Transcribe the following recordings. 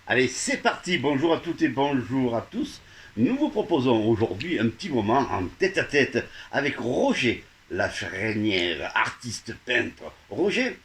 Allez, c'est parti. Bonjour à toutes et bonjour à tous. Nous vous proposons aujourd'hui un petit moment en tête-à-tête avec Roger Lafrenière, artiste peintre. Roger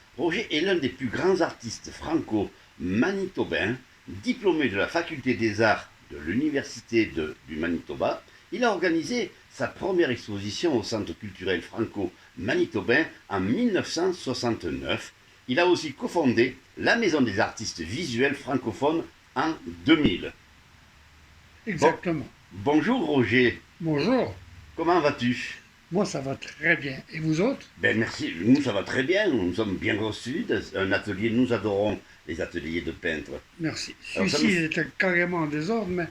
est l'un des plus grands artistes franco-manitobains, diplômé de la faculté des arts de l'université du Manitoba. Il a organisé sa première exposition au Centre culturel franco-manitobain en 1969. Il a aussi cofondé la Maison des artistes visuels francophones en 2000. Bon, Exactement. bonjour Roger, Bonjour. comment vas-tu? Moi, ça va très bien. Et vous autres? Ben merci, nous ça va très bien, nous sommes bien reçus. Un atelier, nous adorons les ateliers de peintres. Merci. Alors ça Celui-ci nous, il était carrément en désordre, mais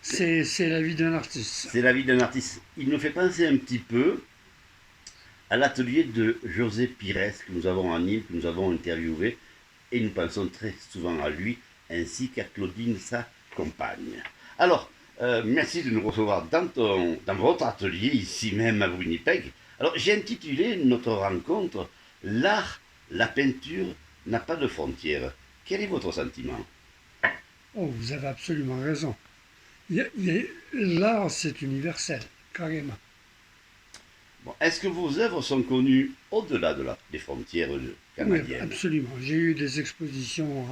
c'est, c'est la vie d'un artiste, ça. c'est la vie d'un artiste. Il nous fait penser un petit peu à l'atelier de José Pires que nous avons en Nîmes, que nous avons interviewé, et nous pensons très souvent à lui, ainsi qu'à Claudine, sa compagne. Alors, merci de nous recevoir dans votre atelier, ici même à Winnipeg. Alors, j'ai intitulé notre rencontre L'art, la peinture n'a pas de frontières. Quel est votre sentiment? Oh, vous avez absolument raison. L'art, c'est universel, carrément. Bon, est-ce que vos œuvres sont connues au-delà des frontières Oui, canadiennes? absolument. J'ai eu des expositions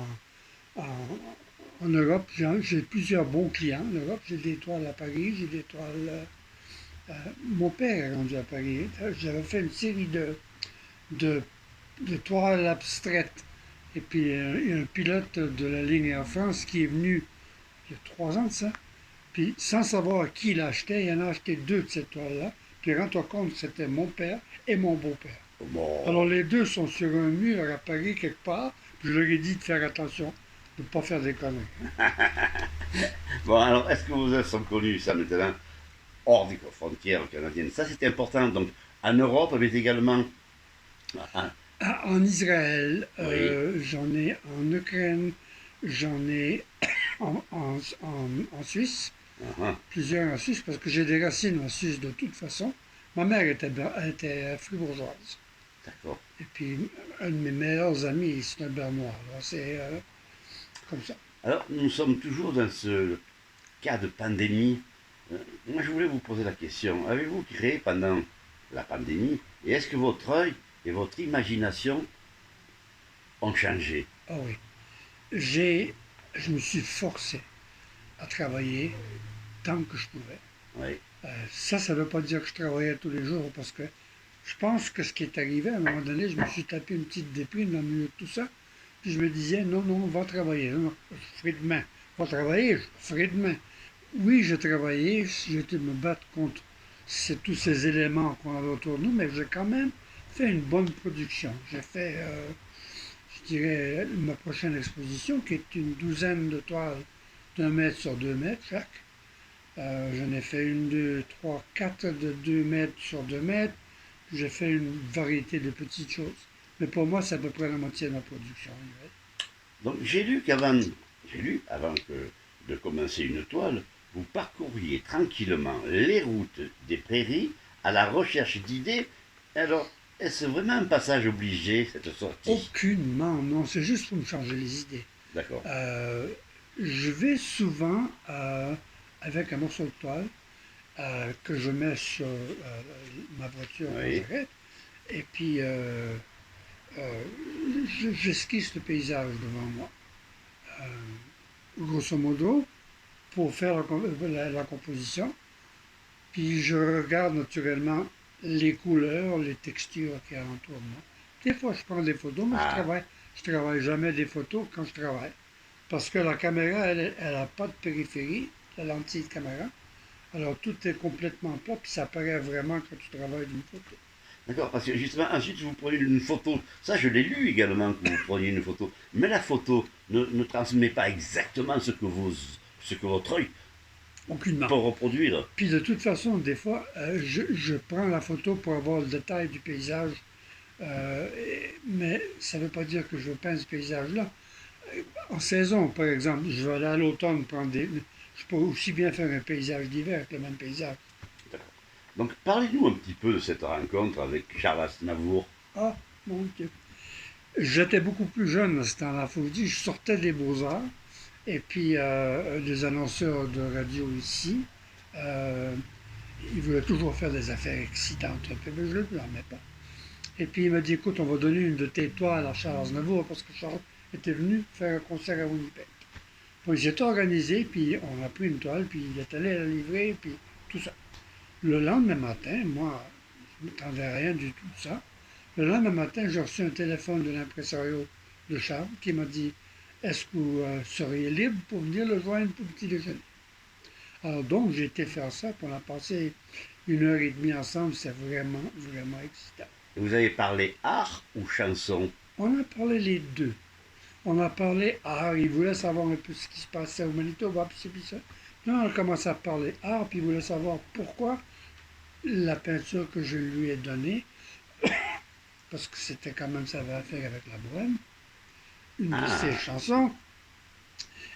en Europe. J'ai plusieurs bons clients en Europe. J'ai des toiles à Paris, j'ai des toiles. Mon père est rendu à Paris. J'avais fait une série de, de toiles abstraites. Et puis il y a un pilote de la ligne Air France qui est venu il y a 3 ans de ça. Puis sans savoir qui l'achetait, il en a acheté deux de ces toiles-là. Puis rends-toi compte que c'était mon père et mon beau-père. Bon, Alors les deux sont sur un mur à Paris quelque part. Puis je leur ai dit de faire attention, de ne pas faire des conneries. bon alors, est-ce que vos œuvres sont connues, ça maintenant, hors des frontières canadiennes? Ça, c'est important. Donc, en Europe, mais également. Ah, Ah, en Israël, oui. j'en ai en Ukraine, j'en ai en Suisse. Ah, Plusieurs en Suisse parce que j'ai des racines en Suisse de toute façon. Ma mère était fribourgeoise. d'accord. Et puis, un de mes meilleurs amis, c'est un Bernois. Alors, c'est comme ça. Alors, nous sommes toujours dans ce cas de pandémie. Moi, je voulais vous poser la question. Avez-vous créé pendant la pandémie et est-ce que votre œil et votre imagination ont changé? Ah oui. J'ai, je me suis forcé à travailler tant que je pouvais. Oui. Ça ne veut pas dire que je travaillais tous les jours parce que je pense que ce qui est arrivé, à un moment donné, je me suis tapé une petite déprime dans le milieu de tout ça. Puis je me disais, non, non, va travailler. Non, non, je ferai demain. Va travailler, je ferai demain. Oui, j'ai travaillé, j'ai été me battre contre tous ces éléments qu'on avait autour de nous, mais j'ai quand même fait une bonne production. J'ai fait, je dirais, ma prochaine exposition, qui est une douzaine de toiles d'1 mètre sur 2 mètres chaque. J'en ai fait une, deux, trois, quatre de 2 mètres sur 2 mètres. J'ai fait une variété de petites choses. Mais pour moi, c'est à peu près la moitié de ma production annuelle. Donc, j'ai lu avant de commencer une toile, vous parcouriez tranquillement les routes des prairies à la recherche d'idées. Alors, est-ce vraiment un passage obligé, cette sortie? Aucunement, non, c'est juste pour me changer les idées. D'accord. Euh, je vais souvent avec un morceau de toile que je mets sur ma voiture quand Oui. j'arrête. Et puis, euh, j'esquisse le paysage devant moi. Grosso modo, pour faire la composition. Puis je regarde naturellement les couleurs, les textures qui entourent moi. Des fois, je prends des photos, mais Ah, je travaille jamais des photos quand je travaille. Parce que la caméra, elle n'a pas de périphérie, la lentille de caméra. Alors tout est complètement plat, puis ça paraît vraiment quand tu travailles d'une photo. d'accord, parce que justement, ensuite vous prenez une photo. Ça, je l'ai lu également que vous preniez une photo. Mais la photo ne transmet pas exactement ce que votre œil Aucunement. peut reproduire. Puis de toute façon, des fois, je prends la photo pour avoir le détail du paysage, mais ça ne veut pas dire que je peins ce paysage-là. En saison, par exemple, je vais aller à l'automne prendre des. Je peux aussi bien faire un paysage d'hiver que le même paysage. D'accord. Donc, parlez-nous un petit peu de cette rencontre avec Charles Aznavour. Ah, mon Dieu. J'étais beaucoup plus jeune à ce temps-là, faut vous dire, je sortais des beaux-arts Et puis, les annonceurs de radio ici, euh, ils voulaient toujours faire des affaires excitantes un peu, mais je ne le blâmais pas. Et puis, il m'a dit, écoute, on va donner une de tes toiles à Charles Aznavour, parce que Charles était venu faire un concert à Winnipeg. Puis, j'ai organisé, puis on a pris une toile, puis il est allé la livrer, puis tout ça. Le lendemain matin, moi, je ne m'attendais à rien du tout de ça. Le lendemain matin, j'ai reçu un téléphone de l'impresario de Charles qui m'a dit, est-ce que vous seriez libre pour venir le joindre pour le petit déjeuner? Alors donc, j'ai été faire ça, puis on a passé 1 heure et demie ensemble, c'est vraiment, vraiment excitant. Vous avez parlé art ou chanson? On a parlé les deux. On a parlé art, il voulait savoir un peu ce qui se passait au Manitoba, puis ça. Puis on a commencé à parler art, puis il voulait savoir pourquoi la peinture que je lui ai donnée, parce que c'était quand même, ça avait affaire avec la bohème, une de ses Ah, chansons.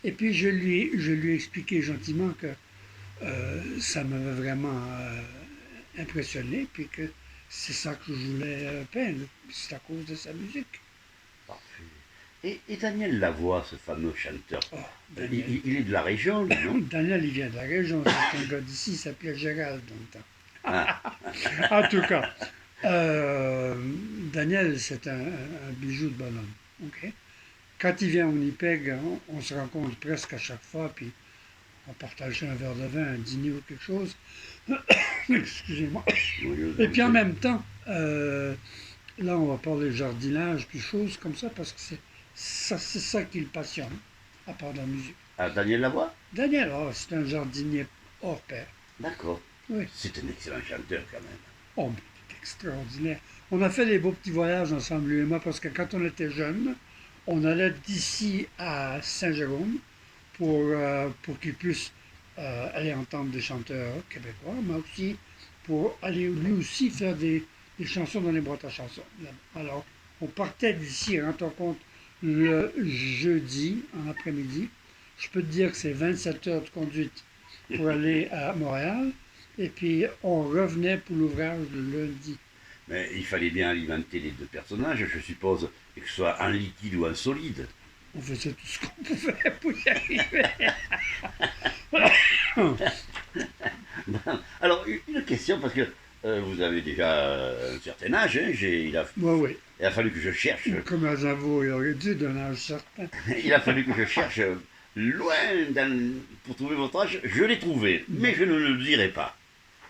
Et puis je lui ai expliqué gentiment que ça m'avait vraiment impressionné, puis que c'est ça que je voulais peindre, c'est à cause de sa musique. parfait. Et Daniel Lavoie, ce fameux chanteur, Oh, il, Daniel. il est de la région, lui, non? Daniel, il vient de la région, c'est un gars d'ici, il s'appelait Gérald dans le Ah, temps. En tout cas, euh, Daniel, c'est un bijou de bonhomme. Ok. Quand il vient à Winnipeg, on se rencontre presque à chaque fois, puis on partage un verre de vin, un dîner ou quelque chose. Excusez-moi. oui, je vous Et en puis en prie. même temps, là, on va parler jardinage, puis choses comme ça, parce que c'est ça qui le passionne, à part de la musique. Ah, Daniel Lavoie? Daniel, c'est un jardinier hors pair. D'accord. Oui. C'est un excellent chanteur, quand même. Oh, mais c'est extraordinaire. On a fait des beaux petits voyages ensemble, lui et moi, parce que quand on était jeunes, on allait d'ici à Saint-Jérôme pour qu'il puisse aller entendre des chanteurs québécois, mais aussi pour aller lui aussi faire des chansons dans les boîtes à chansons. Alors, on partait d'ici, rends-toi compte, le jeudi en après-midi. Je peux te dire que c'est 27 heures de conduite pour aller à Montréal. Et puis, on revenait pour l'ouvrage le lundi. Mais il fallait bien alimenter les deux personnages, je suppose, et que ce soit en liquide ou en solide. On faisait tout ce qu'on pouvait pour y arriver. Alors, une question, parce que vous avez déjà un certain âge, hein, Oui, oui. il a fallu que je cherche, Comme Aznavour, il aurait dit d'un âge certain. il a fallu que je cherche loin pour trouver votre âge. Je l'ai trouvé, mais Bon, je ne le dirai pas.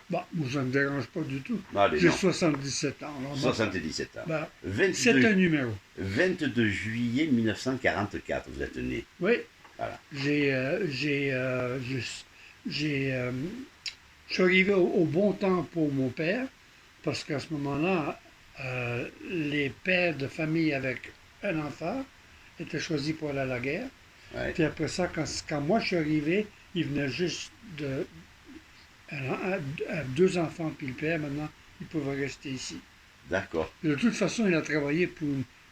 bah, moi, ça ne me dérange pas du tout. Allez, J'ai non, 77 ans. Alors, 77 ans. bah, c'est 22, un numéro. 22 juillet 1944, vous êtes né. Oui, Voilà. j'ai, j'ai, je suis arrivé au bon temps pour mon père, parce qu'à ce moment-là, les pères de famille avec un enfant étaient choisis pour aller à la guerre. Ouais, Puis après ça, quand moi je suis arrivé, il venait juste de deux enfants, puis le père, maintenant, il pouvait rester ici. d'accord. De toute façon, il a travaillé pour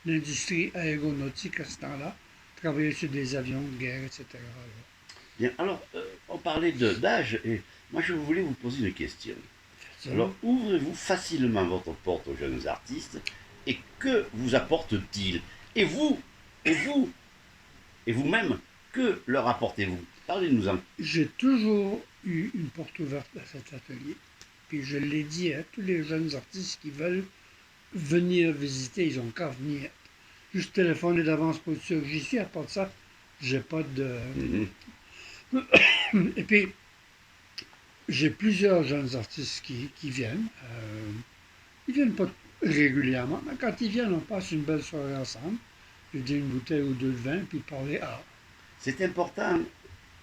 l'industrie aéronautique à ce temps-là, travaillé sur des avions de guerre, etc. Bien, alors, on parlait d'âge, et moi je voulais vous poser une question. Ça, Alors, ouvrez-vous facilement votre porte aux jeunes artistes, et que vous apporte-t-il? Et vous, et vous, et vous-même, que leur apportez-vous? Parlez-nous-en. j'ai toujours eu une porte ouverte à cet atelier. Puis je l'ai dit à tous les jeunes artistes qui veulent venir visiter, ils ont qu'à venir. Juste téléphoner d'avance pour être sûr que j'y suis. À part de ça, j'ai pas de. Mhm. Et puis, j'ai plusieurs jeunes artistes qui viennent. Ils viennent pas régulièrement, mais quand ils viennent, on passe une belle soirée ensemble. Je dis une bouteille ou deux de vin, puis parler art. C'est important.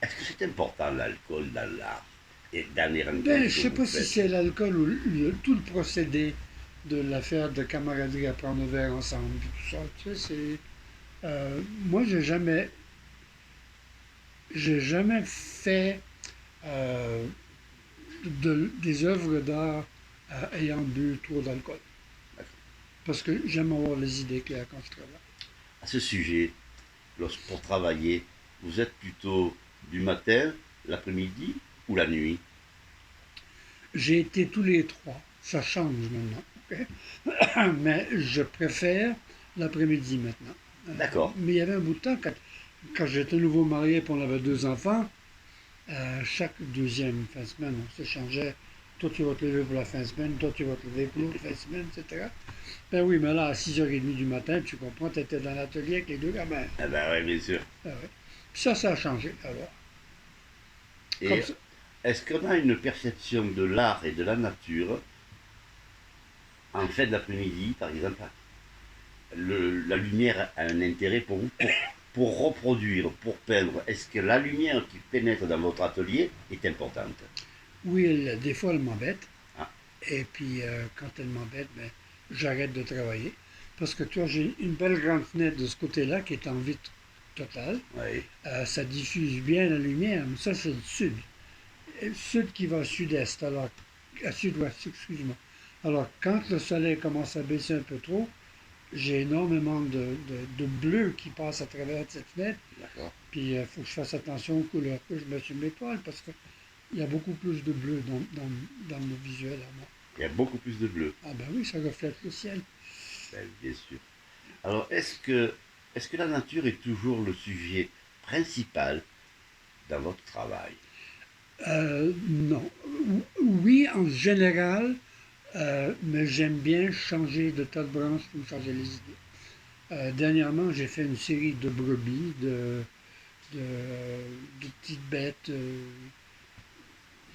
Est-ce que c'est important l'alcool dans l'art et dans les Ben, rencontres je que sais vous pas si faites? c'est l'alcool ou tout le procédé de l'affaire de camaraderie à prendre un verre ensemble, puis tout ça. Tu sais, moi, j'ai jamais fait euh, des œuvres d'art ayant bu trop d'alcool. Parce que j'aime avoir les idées claires quand je travaille. À ce sujet, pour travailler, vous êtes plutôt du matin, l'après-midi ou la nuit? J'ai été tous les trois. Ça change maintenant. Ok. Mais je préfère l'après-midi maintenant. D'accord. Mais il y avait un bout de temps quand Quand j'étais nouveau marié et on avait 2 enfants, chaque deuxième fin de semaine, on s'échangeait. Toi, tu vas te lever pour la fin de semaine, toi, tu vas te lever pour l'autre fin de semaine, etc. Ben oui, mais là, à 6h30 du matin, tu comprends, tu étais dans l'atelier avec les deux gamins. Ah ben ouais, bien sûr. Ah ouais. Puis ça a changé. Alors, comme Et ça, est-ce qu'on a une perception de l'art et de la nature en fin d'après-midi, par exemple? La lumière a un intérêt pour vous, pour reproduire, pour peindre. Est-ce que la lumière qui pénètre dans votre atelier est importante? oui, des fois, elle m'embête. Ah, Et puis, quand elle m'embête, ben, j'arrête de travailler. Parce que tu vois, j'ai une belle grande fenêtre de ce côté-là qui est en vitre totale. oui, Ça diffuse bien la lumière, mais ça, c'est le sud. Et le sud qui va au sud-est, alors, à sud-ouest, excuse-moi. Alors, quand le soleil commence à baisser un peu trop, j'ai énormément de bleu qui passe à travers cette fenêtre. d'accord. Puis, il faut que je fasse attention aux couleurs que je mets sur mes toiles parce qu'il y a beaucoup plus de bleu dans le visuel à moi. Il y a beaucoup plus de bleu, Ah ben oui, ça reflète le ciel. ben, bien sûr. Alors, est-ce que la nature est toujours le sujet principal dans votre travail? Non. Oui, en général, mais j'aime bien changer de tas de branches pour me changer les idées. Dernièrement, j'ai fait une série de brebis, de, de petites bêtes.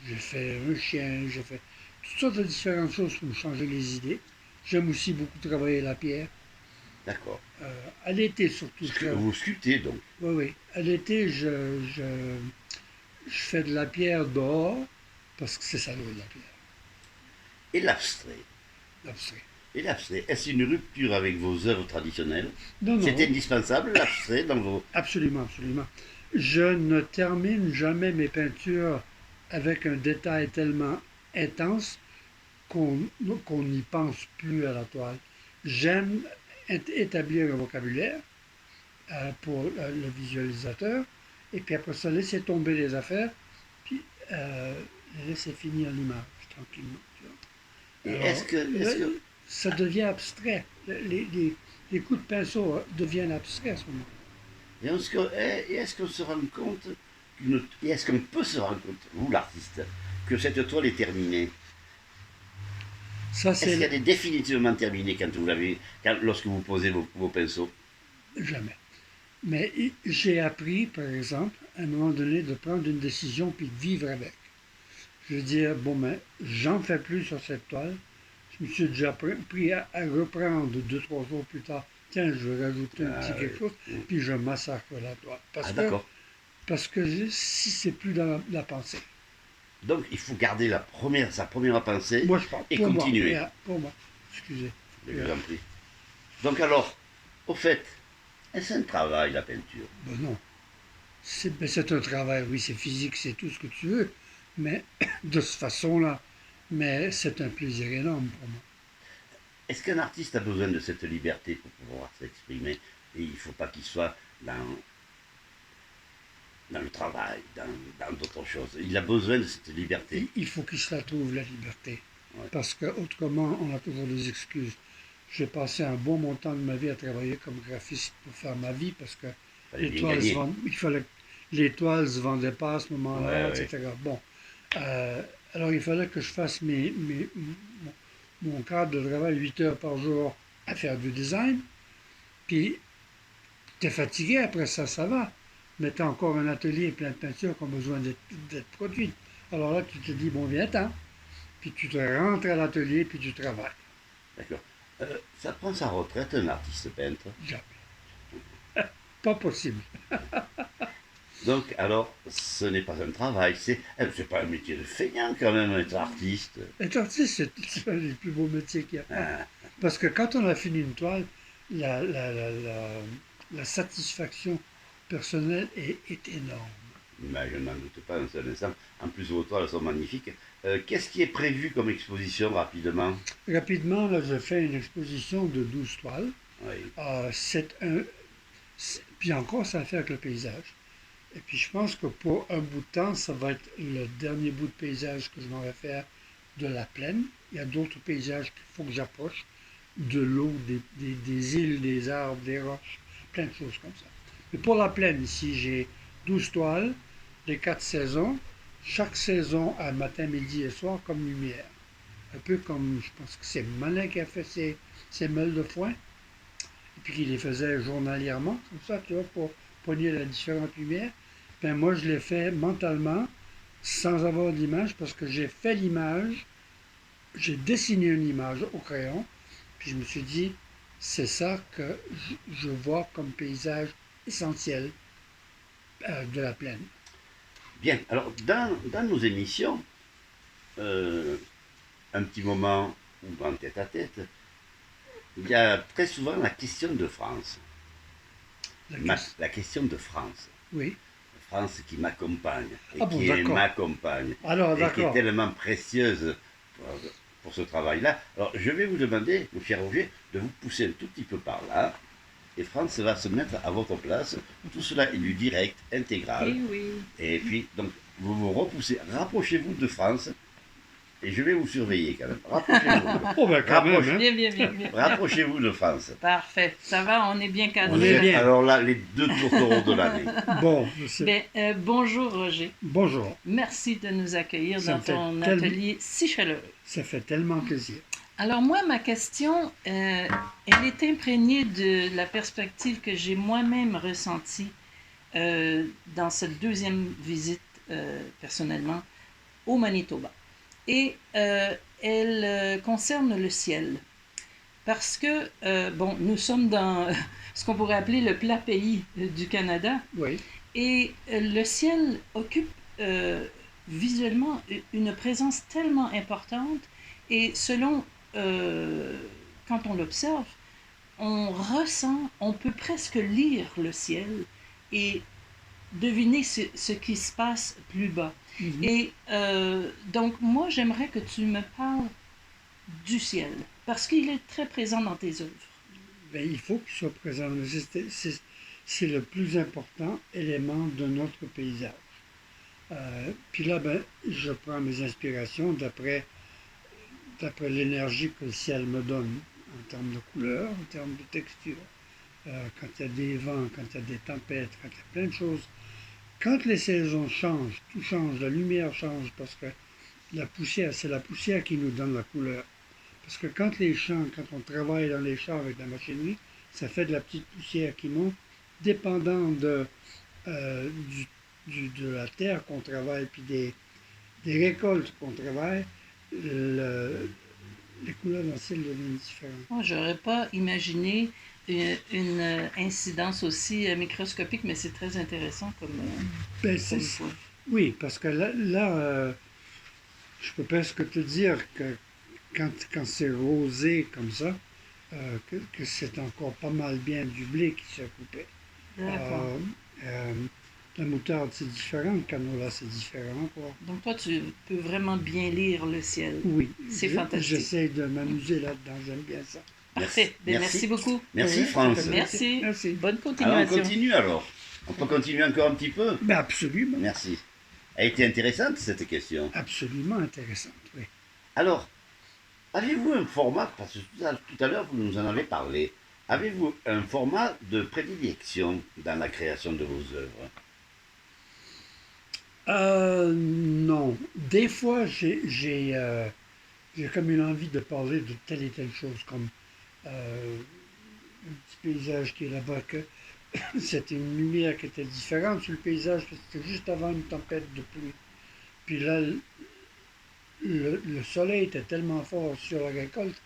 J'ai fait un chien, j'ai fait toutes sortes de différentes choses pour me changer les idées. J'aime aussi beaucoup travailler la pierre. D'accord. À l'été surtout. Vous sculptez donc. Oui, oui. À l'été, je fais de la pierre dehors parce que c'est ça de la pierre, Et l'abstrait? l'abstrait. Et l'abstrait, est-ce une rupture avec vos œuvres traditionnelles? Non, C'est non, indispensable, l'abstrait, dans vos... absolument, absolument. Je ne termine jamais mes peintures avec un détail tellement intense qu'on qu'on n'y pense plus à la toile. J'aime établir un vocabulaire pour le visualisateur et puis après ça, laisser tomber les affaires, puis laisser finir l'image tranquillement. Tu Et vois. Alors, est-ce que, ça devient abstrait. Les coups de pinceau deviennent abstraits à ce moment. est-ce qu'on se rend compte, et est-ce qu'on peut se rendre compte, vous l'artiste, que cette toile est terminée? Ça, Est-ce c'est qu'elle est définitivement terminée lorsque vous posez vos pinceaux? jamais. Mais j'ai appris, par exemple, à un moment donné, de prendre une décision puis de vivre avec. Je veux dire, bon, ben, j'en fais plus sur cette toile. Je me suis déjà pris à reprendre 2, 3 jours plus tard. Tiens, je vais rajouter un petit Ah, quelque chose, oui. puis je massacre la toile. Ah, d'accord. Parce que si c'est plus dans la pensée. Donc il faut garder sa première pensée Moi, je parle et pour moi. continuer. Pour moi. Excusez. Je vous en prie. Donc alors, au fait, est-ce un travail la peinture? Ben non. C'est un travail, oui, c'est physique, c'est tout ce que tu veux. Mais de cette façon-là. Mais c'est un plaisir énorme pour moi. Est-ce qu'un artiste a besoin de cette liberté pour pouvoir s'exprimer? Et il ne faut pas qu'il soit dans le travail, dans d'autres choses. Il a besoin de cette liberté. Il faut qu'il se la trouve, la liberté. Ouais. Parce qu'autrement, on a toujours des excuses. J'ai passé un bon montant de ma vie à travailler comme graphiste pour faire ma vie parce que Fallait bien gagner. les toiles se vendaient pas à ce moment-là, Ouais, ouais. etc. Bon. Euh, alors il fallait que je fasse mon cadre de travail 8 heures par jour à faire du design. Puis t'es fatigué après ça, ça va. Mais t'as encore un atelier plein de peintures qui ont besoin d'être produites. Alors là, tu te dis, bon, viens-t'en. Puis tu te rentres à l'atelier, puis tu travailles. D'accord. Ça prend sa retraite, un artiste peintre. Jamais. Pas possible. Donc, alors, ce n'est pas un travail, c'est pas un métier de feignant quand même, être artiste. Être artiste, c'est un des plus beaux métiers qu'il y a. Ah, Parce que quand on a fini une toile, la, la, la, la, la satisfaction personnelle est énorme. mais je n'en doute pas un seul instant. En plus, vos toiles sont magnifiques. Qu'est-ce qui est prévu comme exposition rapidement? Rapidement, là, je fais une exposition de 12 toiles. Oui, Puis encore, ça a fait avec le paysage. Et puis je pense que pour un bout de temps, ça va être le dernier bout de paysage que je m'en vais faire de la plaine. Il y a d'autres paysages qu'il faut que j'approche, de l'eau, des îles, des arbres, des roches, plein de choses comme ça. Mais pour la plaine, ici, j'ai 12 toiles, les 4 saisons. Chaque saison a matin, midi et soir comme lumière. Un peu comme, je pense que c'est Malin qui a fait ses meules de foin, et puis qui les faisait journalièrement, comme ça, tu vois, pour pogner la différente lumière. Ben moi, je l'ai fait mentalement, sans avoir d'image, parce que j'ai fait l'image, j'ai dessiné une image au crayon, puis je me suis dit, c'est ça que je vois comme paysage essentiel de la plaine. Bien, alors dans nos émissions, euh, un petit moment ou en tête à tête, il y a très souvent la question de France. La question. La question de France. Oui. France qui m'accompagne et Ah bon, qui est d'accord. ma compagne Alors, et qui est d'accord. tellement précieuse pour ce travail-là. Alors je vais vous demander, mon cher Roger, de vous pousser un tout petit peu par là et France va se mettre à votre place. Tout cela est du direct, intégral. Eh oui. Et puis, donc, vous vous repoussez, rapprochez-vous de France et je vais vous surveiller quand même. Rapprochez-vous. Oh, ben quand même, hein. Bien, bien, bien, bien. Rapprochez-vous de France. Parfait. Ça va, on est bien On Vous est cadré. êtes bien. alors là les deux tourtereaux de l'année. Bon, Bonjour Roger. bonjour. Merci de nous accueillir Ça dans me fait ton tellement- atelier si chaleureux. Ça fait tellement plaisir. Alors moi, ma question, elle est imprégnée de la perspective que j'ai moi-même ressentie dans cette deuxième visite personnellement au Manitoba. Et elle concerne le ciel. Parce que, bon, nous sommes dans ce qu'on pourrait appeler le plat pays du Canada. Oui. Et le ciel occupe visuellement une présence tellement importante. Et selon, quand on l'observe, on ressent, on peut presque lire le ciel et deviner ce qui se passe plus bas. Mhm. Et donc, moi, j'aimerais que tu me parles du ciel, parce qu'il est très présent dans tes œuvres. Ben, il faut qu'il soit présent. C'est le plus important élément de notre paysage. Puis là, ben, je prends mes inspirations d'après l'énergie que le ciel me donne en termes de couleur, en termes de texture. Quand il y a des vents, quand il y a des tempêtes, quand il y a plein de choses. Quand les saisons changent, tout change, la lumière change parce que la poussière, c'est la poussière qui nous donne la couleur. Parce que quand on travaille dans les champs avec la machinerie, ça fait de la petite poussière qui monte, dépendant euh, de la terre qu'on travaille, puis des récoltes qu'on travaille, les couleurs dans le ciel deviennent différentes. Moi, j'aurais pas imaginé une incidence aussi microscopique, mais c'est très intéressant Ben, comme point. oui, parce que je peux presque te dire que quand c'est rosé comme ça, que c'est encore pas mal bien du blé qui s'est coupé. D'accord. Euh, la moutarde, c'est différent, le canola, c'est différent, quoi. Donc toi, tu peux vraiment bien lire le ciel. Oui, C'est fantastique. j'essaie de m'amuser là-dedans, j'aime bien ça. Parfait. Ben, Merci. merci beaucoup. Merci Ouais, France. ça fait Merci. Merci. Bonne Alors on continuation. continue alors. On peut continuer encore un petit peu. Ben, absolument, Merci. Elle a été intéressante cette question. absolument intéressante, oui. Alors, avez-vous un format, parce que tout à l'heure vous nous en avez parlé, avez-vous un format de prédilection dans la création de vos œuvres? Non. Des fois, j'ai comme une envie de parler de telle et telle chose, comme un petit paysage qui est là-bas, que c'était une lumière qui était différente sur le paysage, parce que c'était juste avant une tempête de pluie. Puis là, le soleil était tellement fort sur la récolte,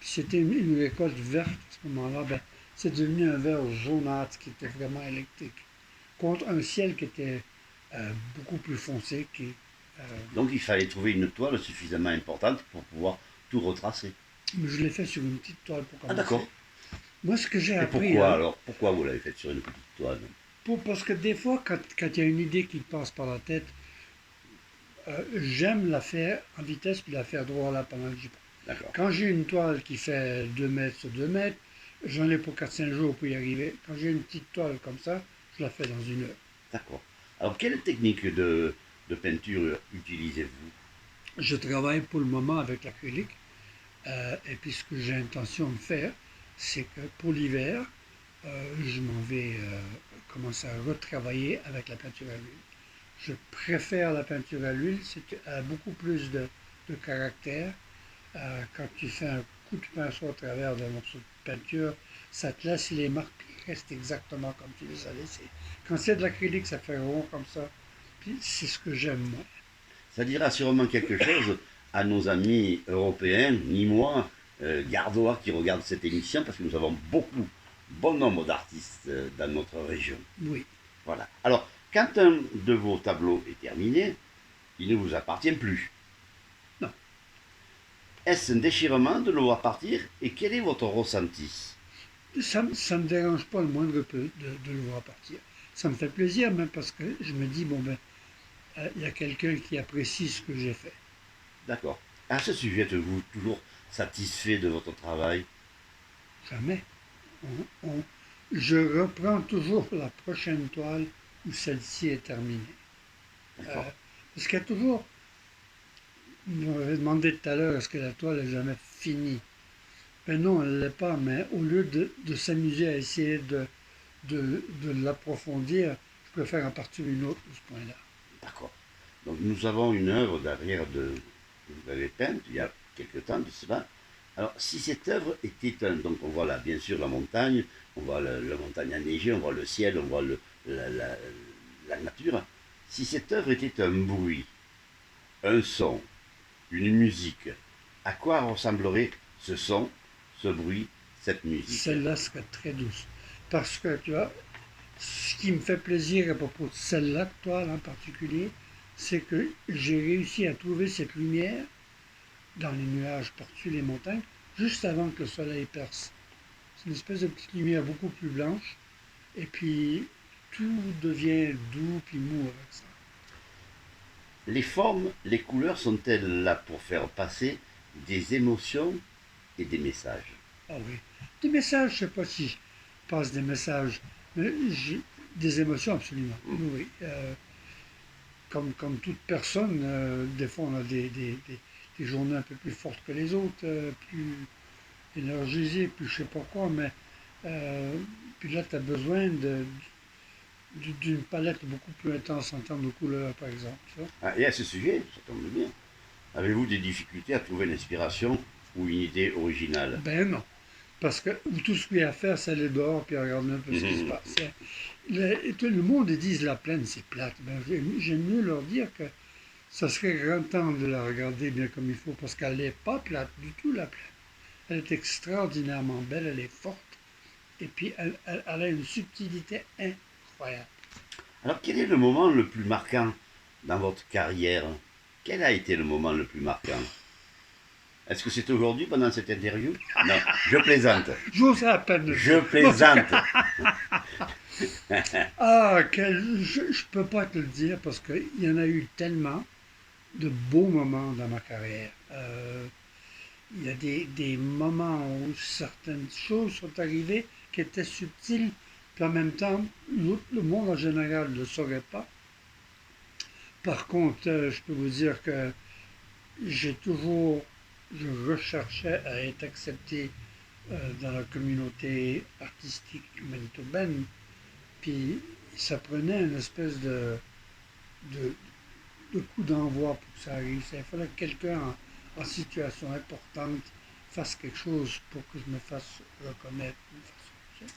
puis c'était une récolte verte à ce moment-là, ben, c'est devenu un vert jaunâtre qui était vraiment électrique, contre un ciel qui était beaucoup plus foncé, euh, Donc il fallait trouver une toile suffisamment importante pour pouvoir tout retracer. mais je l'ai fait sur une petite toile pour Ah commencer. d'accord. Moi, ce que j'ai Et appris, pourquoi là, alors? Pourquoi vous l'avez fait sur une petite toile? parce que des fois, quand il y a une idée qui me passe par la tête, j'aime la faire en vitesse puis la faire droit là pendant que j'y pense. D'accord. Quand j'ai une toile qui fait 2 mètres sur 2 mètres, j'en ai pour 4-5 jours pour y arriver. Quand j'ai une petite toile comme ça, je la fais dans une heure. D'accord. Alors quelle technique de peinture utilisez-vous? Je travaille pour le moment avec l'acrylique. Et puis ce que j'ai intention de faire, c'est que pour l'hiver, je m'en vais commencer à retravailler avec la peinture à l'huile. Je préfère la peinture à l'huile, c'est a beaucoup plus de caractère. Quand tu fais un coup de pinceau à travers d'un morceau de peinture, ça te laisse les marques qui restent exactement comme tu les as laissées. Quand c'est de l'acrylique, ça fait rond comme ça. Puis c'est ce que j'aime moi. Ça dira sûrement quelque chose à nos amis européens, ni moi, gardois, qui regardent cette émission, parce que nous avons beaucoup, bon nombre d'artistes dans notre région. Oui. Voilà. Alors, quand un de vos tableaux est terminé, il ne vous appartient plus. Non. Est-ce un déchirement de le voir partir et quel est votre ressenti? Ça ne me dérange pas le moindre peu de le voir partir. Ça me fait plaisir, même parce que je me dis, bon ben, il y a quelqu'un qui apprécie ce que j'ai fait. D'accord. À ce sujet, êtes-vous toujours satisfait de votre travail? Jamais. On- on- je reprends toujours la prochaine toile où celle-ci est terminée. D'accord. Parce qu'il y a toujours, vous m'avez demandé tout à l'heure, est-ce que la toile est jamais finie? Ben non, elle ne l'est pas, mais au lieu de s'amuser à essayer de l'approfondir, je préfère en partir une autre de ce point-là. D'accord. Donc nous avons une œuvre derrière que vous avez peinte il y a quelque temps de cela. Alors si cette œuvre était un... Donc on voit là bien sûr la montagne, on voit la montagne enneigée, on voit le ciel, on voit la nature. Si cette œuvre était un bruit, un son, une musique, à quoi ressemblerait ce son, ce bruit, cette musique? Celle-là serait très douce. Parce que, tu vois, ce qui me fait plaisir à propos de celle-là, toile en particulier, c'est que j'ai réussi à trouver cette lumière dans les nuages par-dessus les montagnes, juste avant que le soleil perce. C'est une espèce de petite lumière beaucoup plus blanche, et puis tout devient doux puis mou avec ça. Les formes, les couleurs sont-elles là pour faire passer des émotions et des messages? Ah oui. Des messages, je ne sais pas si je passe des messages, mais j'ai des émotions absolument. Oui, oui. Comme toute personne, des fois on a des journées un peu plus fortes que les autres, plus énergisées, plus je sais pas quoi, mais euh, puis là tu as besoin d'une palette beaucoup plus intense en termes de couleurs, par exemple. Tu vois. Ah, et à ce sujet, ça tombe bien, avez-vous des difficultés à trouver l'inspiration ou une idée originale? Ben non. Parce que tout ce qu'il y a à faire, c'est aller dehors et regarder un peu ce qui se Mhm. passe. Tout le monde ils disent la plaine, c'est plate. Ben, j'aime mieux leur dire que ça serait grand temps de la regarder bien comme il faut, parce qu'elle n'est pas plate du tout, la plaine. Elle est extraordinairement belle, elle est forte, et puis elle a une subtilité incroyable. Alors quel est le moment le plus marquant dans votre carrière? Quel a été le moment le plus marquant? Est-ce que c'est aujourd'hui pendant cette interview? Non, je plaisante. J'ose à peine le Je dire. plaisante. Ah, je ne peux pas te le dire parce qu'il y en a eu tellement de beaux moments dans ma carrière. Il y a des moments où certaines choses sont arrivées qui étaient subtiles, puis en même temps, le monde en général ne le saurait pas. Par contre, je peux vous dire que j'ai toujours, je recherchais à être accepté dans la communauté artistique manitobaine, puis ça prenait une espèce de, de coup d'envoi pour que ça arrive. Il fallait que quelqu'un en situation importante fasse quelque chose pour que je me fasse reconnaître d'une façon.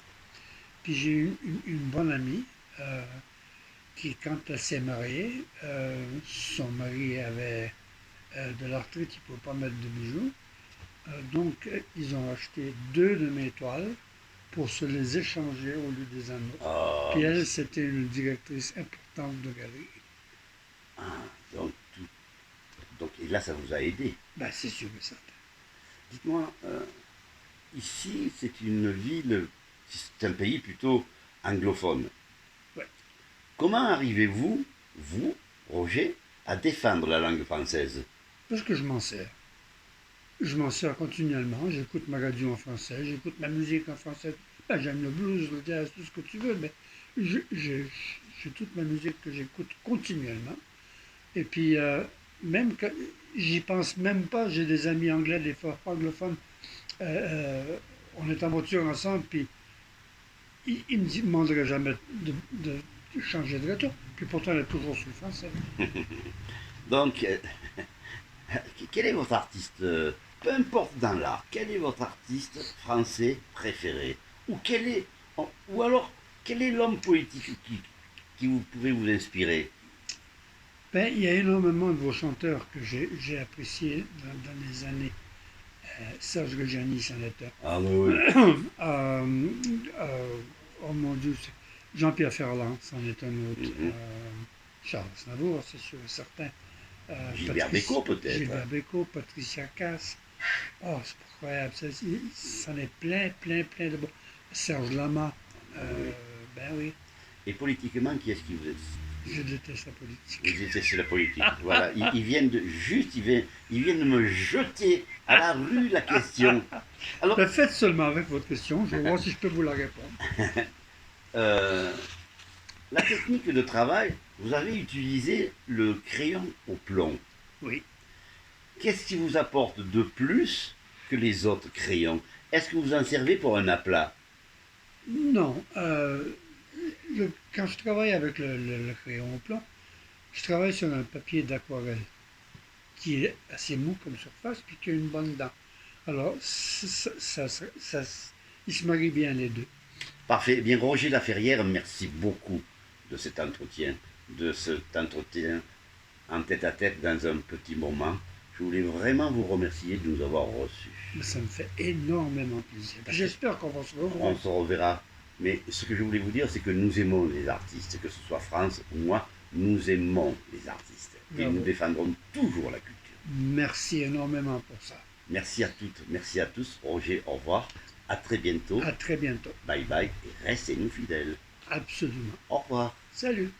Puis j'ai eu une bonne amie qui, quand elle s'est mariée, son mari avait de l'arthrite, il ne pouvait pas mettre de bijoux. Donc, ils ont acheté deux de mes toiles pour se les échanger au lieu des anneaux. Oh, Puis elle, c'était une directrice importante de galerie. ah, donc, et là, ça vous a aidé. Ben, c'est sûr que ça. Dites-moi, ici, c'est une ville, c'est un pays plutôt anglophone. Ouais. Comment arrivez-vous, vous, Roger, à défendre la langue française? Parce que je m'en sers. Je m'en sers continuellement. J'écoute ma radio en français, j'écoute ma musique en français. Ben, j'aime le blues, le jazz, tout ce que tu veux, mais j'ai toute ma musique que j'écoute continuellement. Et puis, même que j'y pense même pas, j'ai des amis anglais, des fois anglophones, on est en voiture ensemble, puis il me demanderait jamais de changer de retour. Puis pourtant, il a toujours su le français. Donc, quel est votre artiste, peu importe dans l'art, quel est votre artiste français préféré? Ou alors, quel est l'homme politique qui vous pouvez vous inspirer? Ben, il y a énormément de vos chanteurs que j'ai appréciés dans les années. Serge Reggiani, c'en est un. Ah oui, oui. Oh mon Dieu, Jean-Pierre Ferland, c'en est un autre. Mhm. Charles Aznavour, c'est sûr et certain. Gilbert Bécaud, peut-être. Gilbert Bécaud, Patricia Cass. Oh, c'est incroyable. C'en est plein, plein, plein de bons. Serge Lama. Oui. Ben oui, Et politiquement, qui est-ce qui vous est? je déteste la politique. Vous détestez la politique. Voilà, ils viennent ils viennent de me jeter à la rue la question. Alors, Ben, faites seulement avec votre question, je vais voir si je peux vous la répondre. euh, la technique de travail, vous avez utilisé le crayon au plomb. Oui. Qu'est-ce qui vous apporte de plus que les autres crayons? Est-ce que vous en servez pour un aplat? Non. Quand je travaille avec le crayon au plomb, je travaille sur un papier d'aquarelle qui est assez mou comme surface puis qui a une bonne dent. Alors, il se marie bien les deux. Parfait. Eh bien, Roger Laferrière, merci beaucoup de cet entretien en tête-à-tête dans un petit moment. Je voulais vraiment vous remercier de nous avoir reçus. Mais ça me fait énormément plaisir. J'espère qu'on va se revoir. On se reverra. Mais ce que je voulais vous dire, c'est que nous aimons les artistes, que ce soit France ou moi, nous aimons les artistes. Et Bravo. nous défendrons toujours la culture. Merci énormément pour ça. Merci à toutes, merci à tous. Roger, au revoir. À très bientôt. À très bientôt. Bye bye et restez-nous fidèles. Absolument. Au revoir. Salut.